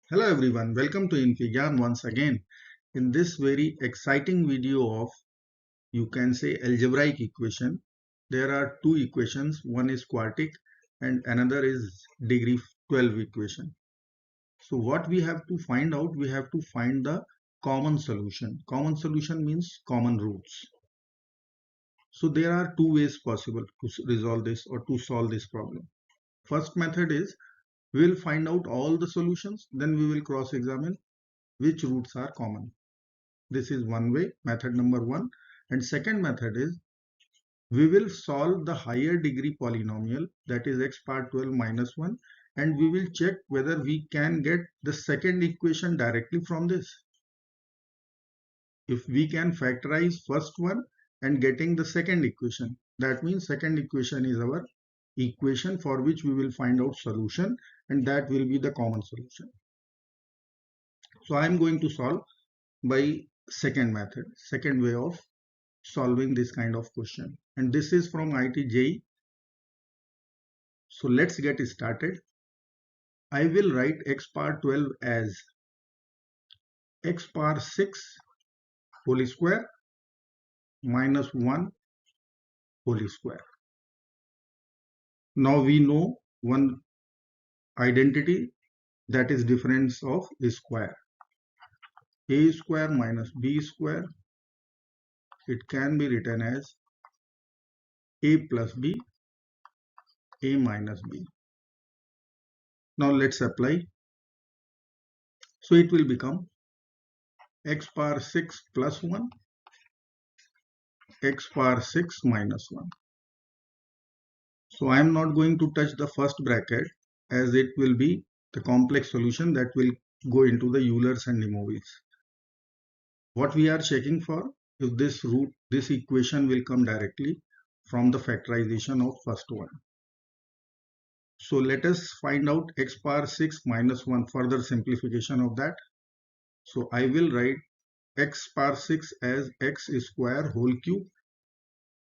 Hello everyone, welcome to Infigyan once again. In this very exciting video of, you can say, algebraic equation, there are two equations. One is quartic and another is degree 12 equation. So what we have to find out, we have to find the common solution. Common solution means common roots. So there are two ways possible to resolve this or to solve this problem. First method is, we will find out all the solutions, then we will cross-examine which roots are common. This is one way, method number one. And second method is, we will solve the higher degree polynomial, that is x power 12 minus 1, and we will check whether we can get the second equation directly from this. If we can factorize first one and getting the second equation, that means second equation is our equation for which we will find out solution, and that will be the common solution. So I am going to solve by second method, second way of solving this kind of question, and this is from IIT JEE. So let's get started. I will write x power 12 as x power 6 whole square minus 1 whole square. Now we know one identity, that is difference of square. A square minus b square, it can be written as a plus b, a minus b. Now let's apply. So it will become x power 6 plus 1, x power 6 minus 1. So I am not going to touch the first bracket, as it will be the complex solution that will go into the Euler's and Lemoise's. What we are checking for, if this equation will come directly from the factorization of first one. So let us find out x power 6 minus 1, further simplification of that. So I will write x power 6 as x square whole cube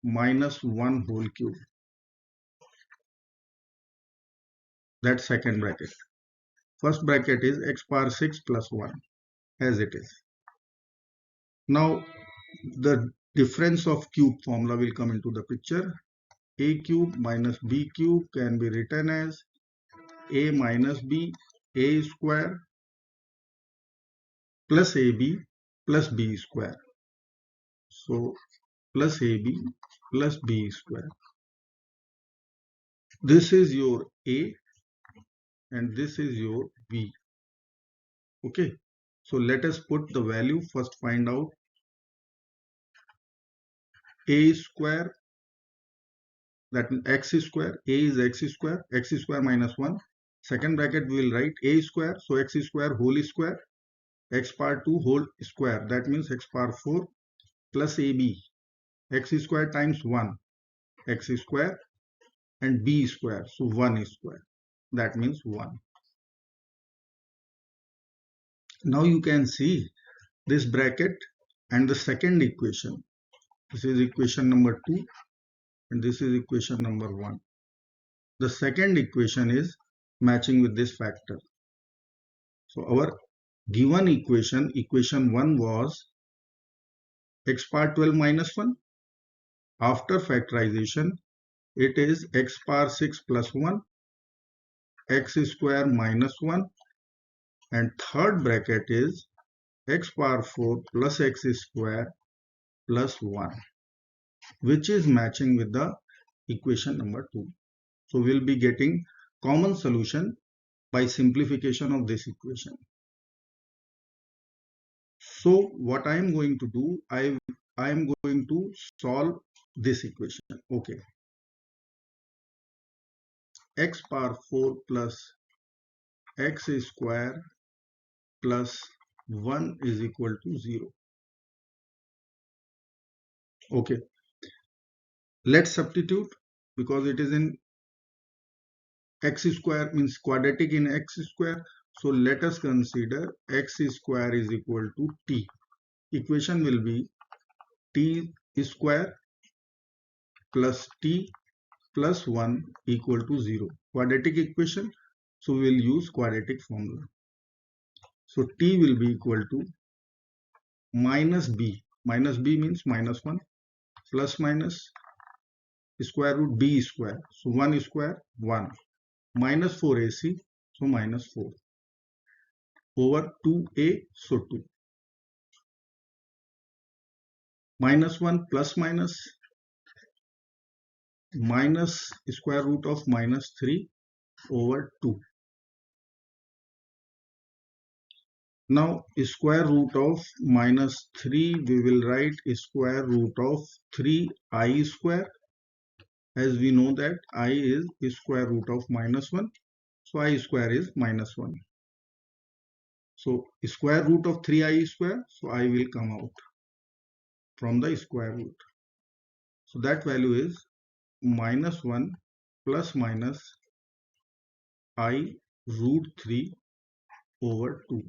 minus 1 whole cube. That's second bracket. First bracket is x power 6 plus 1, as it is. Now the difference of cube formula will come into the picture. A cube minus b cube can be written as a minus b, a square plus ab plus b square. So plus ab plus b square. This is your a and this is your b. Okay, so let us put the value. First find out a square, that means x square. A is x square minus 1. Second bracket we will write a square, so x square whole square, x power 2 whole square, that means x power 4 plus ab, x square times 1, x square, and b square, so 1 square, that means 1. Now you can see this bracket and the second equation. This is equation number 2 and this is equation number 1. The second equation is matching with this factor. So our given equation, equation 1 was x power 12 minus 1. After factorization, it is x power 6 plus 1, x square minus 1, and third bracket is x power 4 plus x square plus 1, which is matching with the equation number 2. So we'll be getting common solution by simplification of this equation. So what I am going to do, I am going to solve this equation. Okay, x power 4 plus x square plus 1 is equal to 0. Okay, let's substitute because it is in x square, means quadratic in x square. So let us consider x square is equal to t. Equation will be t square plus t plus 1 equal to 0. Quadratic equation, so we will use quadratic formula. So t will be equal to minus b. Minus b means minus 1 plus minus square root b square. So 1 square 1 minus 4ac. So minus 4 over 2a. So 2 minus 1 plus minus square root of minus 3 over 2. Now square root of minus 3, we will write square root of 3i square, as we know that I is square root of minus 1, so I square is minus 1. So square root of 3i square, so I will come out from the square root. So that value is minus 1 plus minus I root 3 over 2,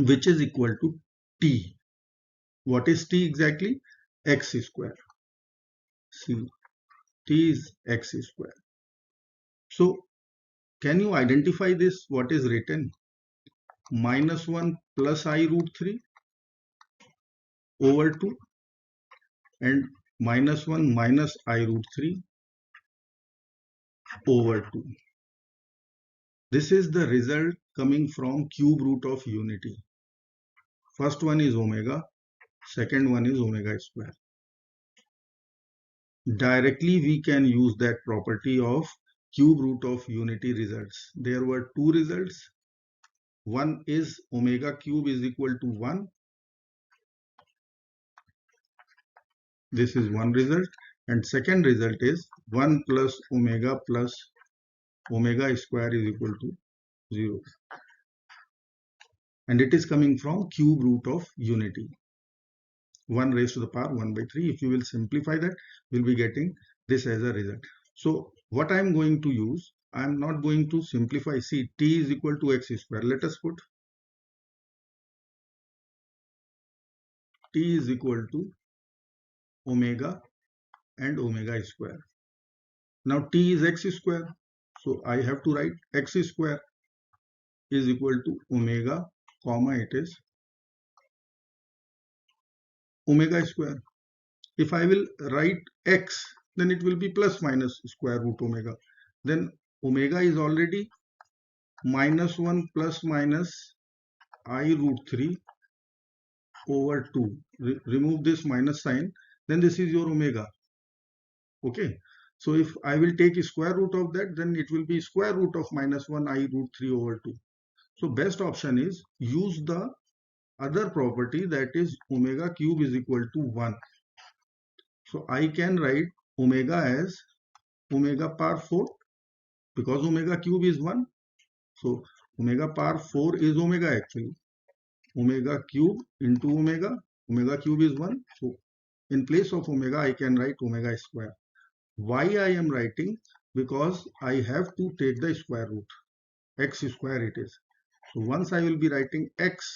which is equal to t. What is t exactly? X square. See, t is x square. So can you identify this? What is written? Minus 1 plus I root 3 over 2 and minus 1 minus I root 3 over 2. This is the result coming from cube root of unity. First one is omega, second one is omega square. Directly we can use that property of cube root of unity results. There were two results. One is omega cube is equal to 1. This is one result. And second result is 1 plus omega square is equal to 0. And it is coming from cube root of unity. 1 raised to the power 1 by 3. If you will simplify that, we'll be getting this as a result. So what I'm going to use, I'm not going to simplify. See, t is equal to x square. Let us put t is equal to omega and omega square. Now t is x square. So I have to write x square is equal to omega, comma, it is omega square. If I will write x, then it will be plus minus square root omega. Then omega is already minus 1 plus minus I root 3 over 2. Remove this minus sign, then this is your omega. Okay. So if I will take square root of that, then it will be square root of minus 1 I root 3 over 2. So best option is use the other property, that is omega cube is equal to 1. So I can write omega as omega power 4 because omega cube is 1. So omega power 4 is omega actually. Omega cube into omega. Omega cube is 1. So in place of omega, I can write omega square. Why I am writing? Because I have to take the square root. X square it is. So once I will be writing x,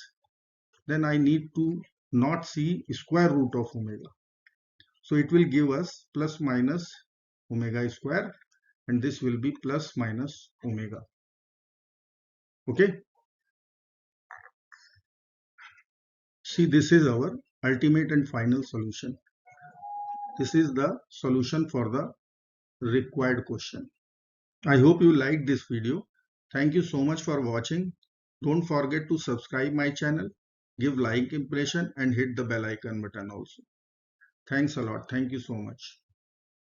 then I need to not see square root of omega. So it will give us plus minus omega square, and this will be plus minus omega. Okay. See, this is our ultimate and final solution. This is the solution for the required question. I hope you liked this video. Thank you so much for watching. Don't forget to subscribe my channel, give like impression and hit the bell icon button also. Thanks a lot. Thank you so much.